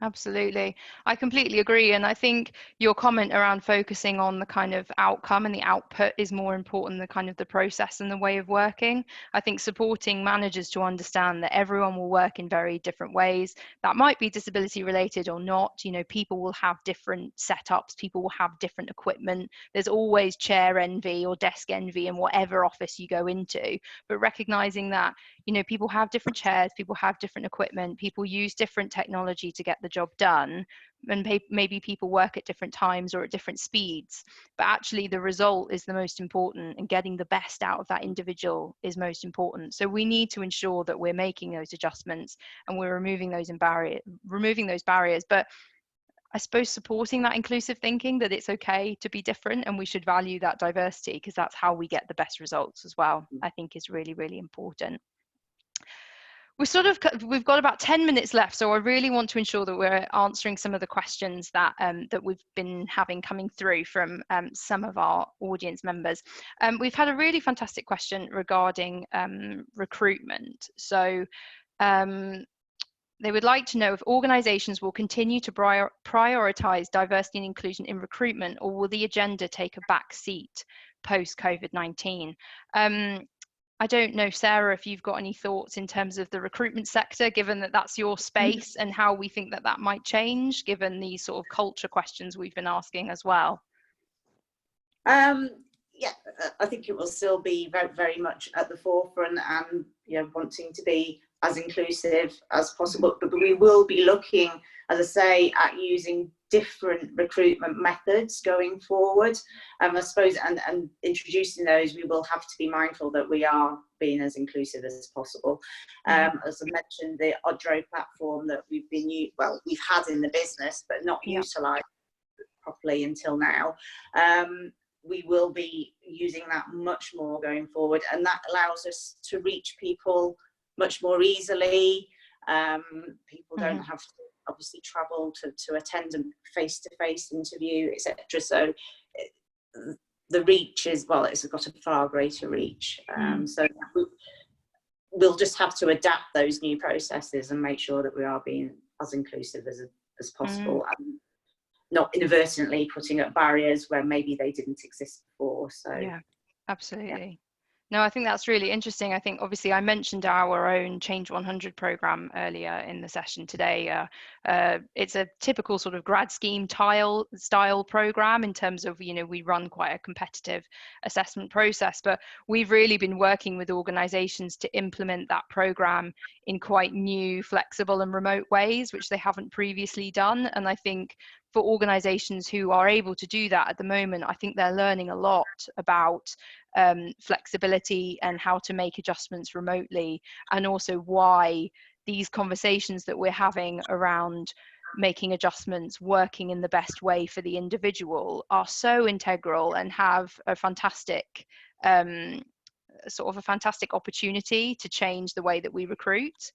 Absolutely. I completely agree. And I think your comment around focusing on the kind of outcome and the output is more important than kind of the process and the way of working. I think supporting managers to understand that everyone will work in very different ways. That might be disability related or not. You know, people will have different setups, people will have different equipment. There's always chair envy or desk envy in whatever office you go into. But recognizing that, you know, people have different chairs, people have different equipment, people use different technology to get the job done, and maybe people work at different times or at different speeds, but actually the result is the most important, and getting the best out of that individual is most important. So we need to ensure that we're making those adjustments and we're removing those barriers. But I suppose supporting that inclusive thinking, that it's okay to be different and we should value that diversity, because that's how we get the best results as well, I think is really, really important. We've got about 10 minutes left, so I really want to ensure that we're answering some of the questions that that we've been having coming through from some of our audience members. We've had a really fantastic question regarding recruitment. So they would like to know if organisations will continue to prioritise diversity and inclusion in recruitment, or will the agenda take a back seat post-COVID-19? I don't know, Sarah, if you've got any thoughts in terms of the recruitment sector, given that that's your space, and how we think that that might change, given these sort of culture questions we've been asking as well. Yeah, I think it will still be very, very much at the forefront, and wanting to be as inclusive as possible. But we will be looking, as I say, at using different recruitment methods going forward. I suppose, and introducing those, we will have to be mindful that we are being as inclusive as possible. As I mentioned, the Odro platform that we've had in the business, but not utilised properly until now. We will be using that much more going forward, and that allows us to reach people much more easily. People don't have to obviously travel to attend a face-to-face interview, etc. So the reach is, well, it's got a far greater reach. So we'll just have to adapt those new processes and make sure that we are being as inclusive as possible, and not inadvertently putting up barriers where maybe they didn't exist before. So yeah, absolutely. No, I think that's really interesting. I think obviously I mentioned our own Change 100 program earlier in the session today. It's a typical sort of grad scheme style program in terms of, we run quite a competitive assessment process, but we've really been working with organizations to implement that program in quite new, flexible and remote ways, which they haven't previously done. And I think for organizations who are able to do that at the moment, I think they're learning a lot about flexibility and how to make adjustments remotely, and also why these conversations that we're having around making adjustments, working in the best way for the individual, are so integral and have a fantastic opportunity to change the way that we recruit.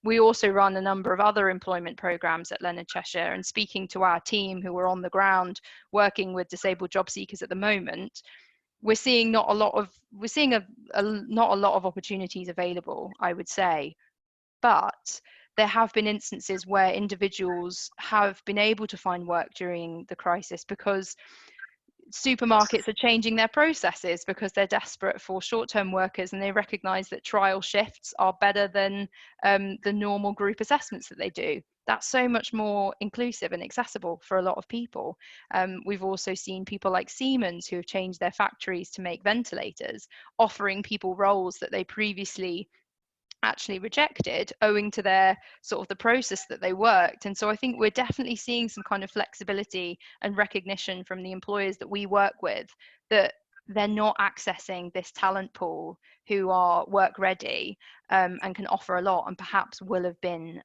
We also run a number of other employment programs at Leonard Cheshire, and speaking to our team who are on the ground working with disabled job seekers at the moment, we're seeing not a lot of opportunities available, I would say, but there have been instances where individuals have been able to find work during the crisis because supermarkets are changing their processes because they're desperate for short-term workers, and they recognize that trial shifts are better than the normal group assessments that they do. That's so much more inclusive and accessible for a lot of people. We've also seen people like Siemens, who have changed their factories to make ventilators, offering people roles that they previously actually rejected owing to their sort of the process that they worked. And so I think we're definitely seeing some kind of flexibility and recognition from the employers that we work with, that they're not accessing this talent pool who are work ready and can offer a lot, and perhaps will have been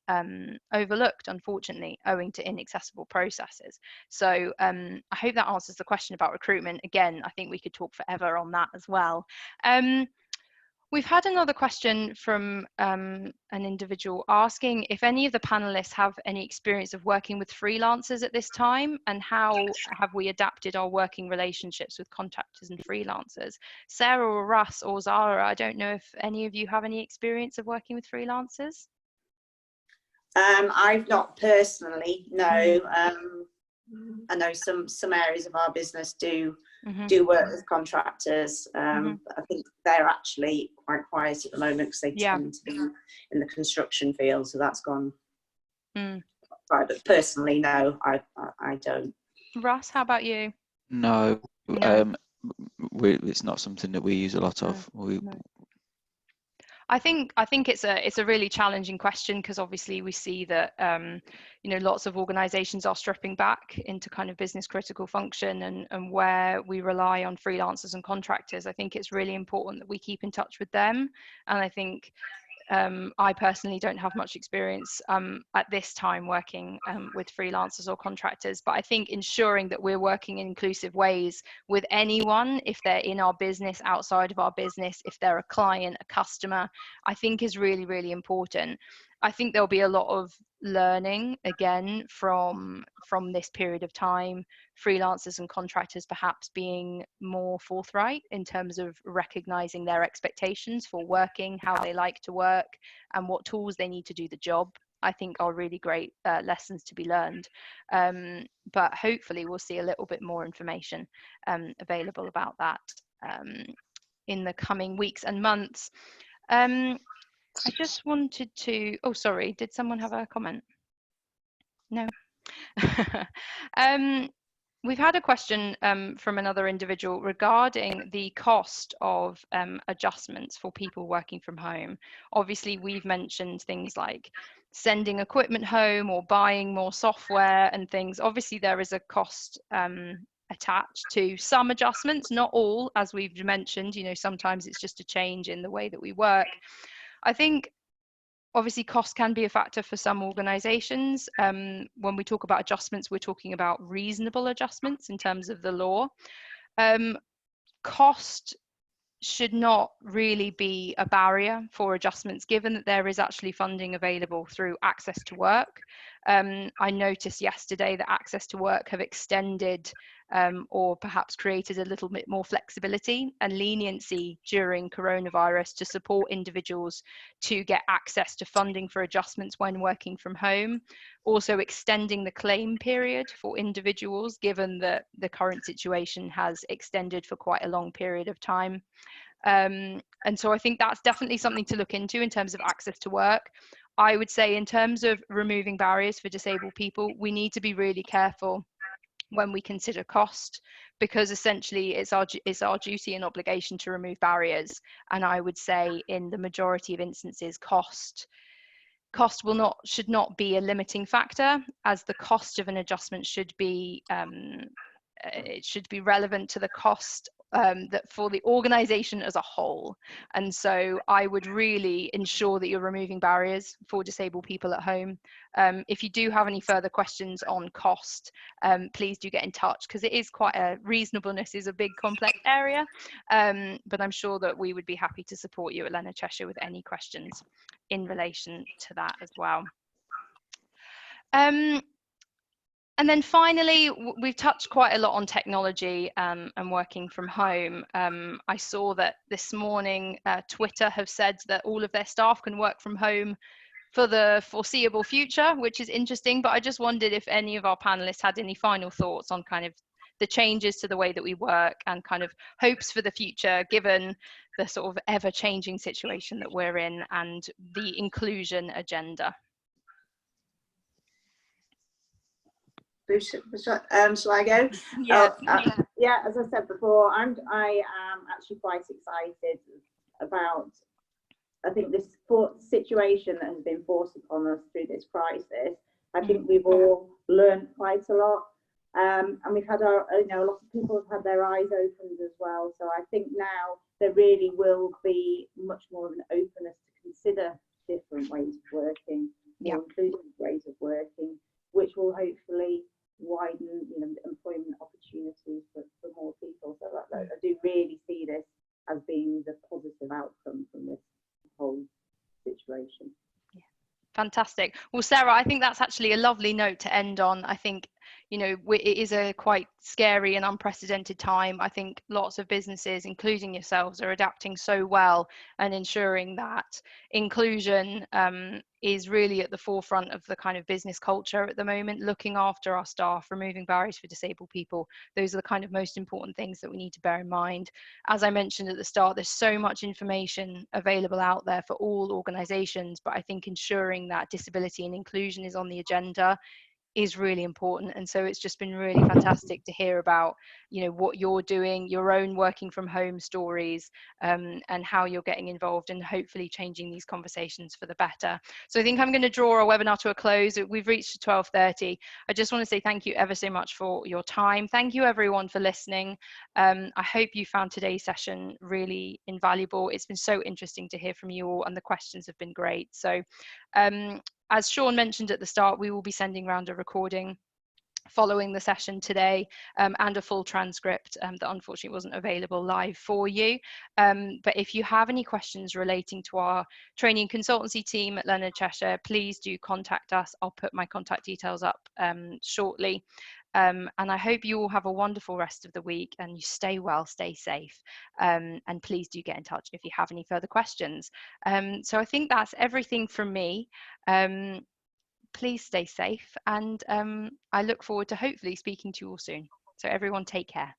overlooked, unfortunately, owing to inaccessible processes. So I hope that answers the question about recruitment. Again, I think we could talk forever on that as well. We've had another question from an individual asking if any of the panelists have any experience of working with freelancers at this time, and how have we adapted our working relationships with contractors and freelancers. Sarah or Russ or Zara, I don't know if any of you have any experience of working with freelancers. I've not personally, no. I know some areas of our business do work with contractors. I think they're actually quite quiet at the moment because they tend to be in the construction field, so that's gone. Right, but personally, no, I don't. Russ, how about you? No, it's not something that we use a lot of. I think it's a really challenging question, because obviously we see that lots of organizations are stripping back into kind of business critical function, and where we rely on freelancers and contractors, I think it's really important that we keep in touch with them. And I think I personally don't have much experience at this time working with freelancers or contractors, but I think ensuring that we're working in inclusive ways with anyone, if they're in our business, outside of our business, if they're a client, a customer, I think is really, really important. I think there'll be a lot of learning again from this period of time, freelancers and contractors perhaps being more forthright in terms of recognizing their expectations for working, how they like to work, and what tools they need to do the job. I think are really great lessons to be learned. But hopefully we'll see a little bit more information available about that in the coming weeks and months. I just wanted to, oh, sorry, did someone have a comment? No. We've had a question from another individual regarding the cost of adjustments for people working from home. Obviously, we've mentioned things like sending equipment home or buying more software and things. Obviously, there is a cost attached to some adjustments, not all, as we've mentioned. Sometimes it's just a change in the way that we work. I think obviously cost can be a factor for some organizations. When we talk about adjustments, we're talking about reasonable adjustments in terms of the law. Cost should not really be a barrier for adjustments, given that there is actually funding available through Access to Work. I noticed yesterday that Access to Work have extended or perhaps created a little bit more flexibility and leniency during coronavirus to support individuals to get access to funding for adjustments when working from home. Also extending the claim period for individuals, given that the current situation has extended for quite a long period of time. And so I think that's definitely something to look into in terms of Access to Work. I would say in terms of removing barriers for disabled people, we need to be really careful when we consider cost, because essentially it's our duty and obligation to remove barriers. And I would say in the majority of instances, cost should not be a limiting factor, as the cost of an adjustment should be it should be relevant to the cost that for the organization as a whole. And so I would really ensure that you're removing barriers for disabled people at home. If you do have any further questions on cost, please do get in touch, because it is quite reasonableness is a big complex area, but I'm sure that we would be happy to support you at Leonard Cheshire with any questions in relation to that as well. And then finally, we've touched quite a lot on technology and working from home. I saw that this morning, Twitter have said that all of their staff can work from home for the foreseeable future, which is interesting. But I just wondered if any of our panelists had any final thoughts on kind of the changes to the way that we work and kind of hopes for the future, given the sort of ever-changing situation that we're in and the inclusion agenda. Shall I go? Yeah. Yeah, as I said before, I am actually quite excited about, I think, this situation that has been forced upon us through this crisis. I think we've all learned quite a lot, and we've had a lot of people have had their eyes opened as well. So I think now there really will be much more of an openness to consider different ways of working, more inclusive ways of working, which will hopefully widen employment opportunities for more people. So I do really see this as being the positive outcome from this whole situation. Fantastic. Well, Sarah, I think that's actually a lovely note to end on. I think, you know, it is a quite scary and unprecedented time. I think lots of businesses, including yourselves, are adapting so well and ensuring that inclusion is really at the forefront of the kind of business culture at the moment, looking after our staff, removing barriers for disabled people. Those are the kind of most important things that we need to bear in mind. As I mentioned at the start, there's so much information available out there for all organisations, but I think ensuring that disability and inclusion is on the agenda is really important. And so it's just been really fantastic to hear about, you know, what you're doing, your own working from home stories, and how you're getting involved and hopefully changing these conversations for the better. So I think I'm going to draw our webinar to a close. We've reached 12:30. I just want to say thank you ever so much for your time. Thank you everyone for listening. I hope you found today's session really invaluable. It's been so interesting to hear from you all, and the questions have been great. So as Sean mentioned at the start, we will be sending around a recording following the session today, and a full transcript that unfortunately wasn't available live for you. But if you have any questions relating to our training consultancy team at Leonard Cheshire, please do contact us. I'll put my contact details up shortly. And I hope you all have a wonderful rest of the week, and you stay well, stay safe, and please do get in touch if you have any further questions. So I think that's everything from me. Please stay safe, and I look forward to hopefully speaking to you all soon. So everyone take care.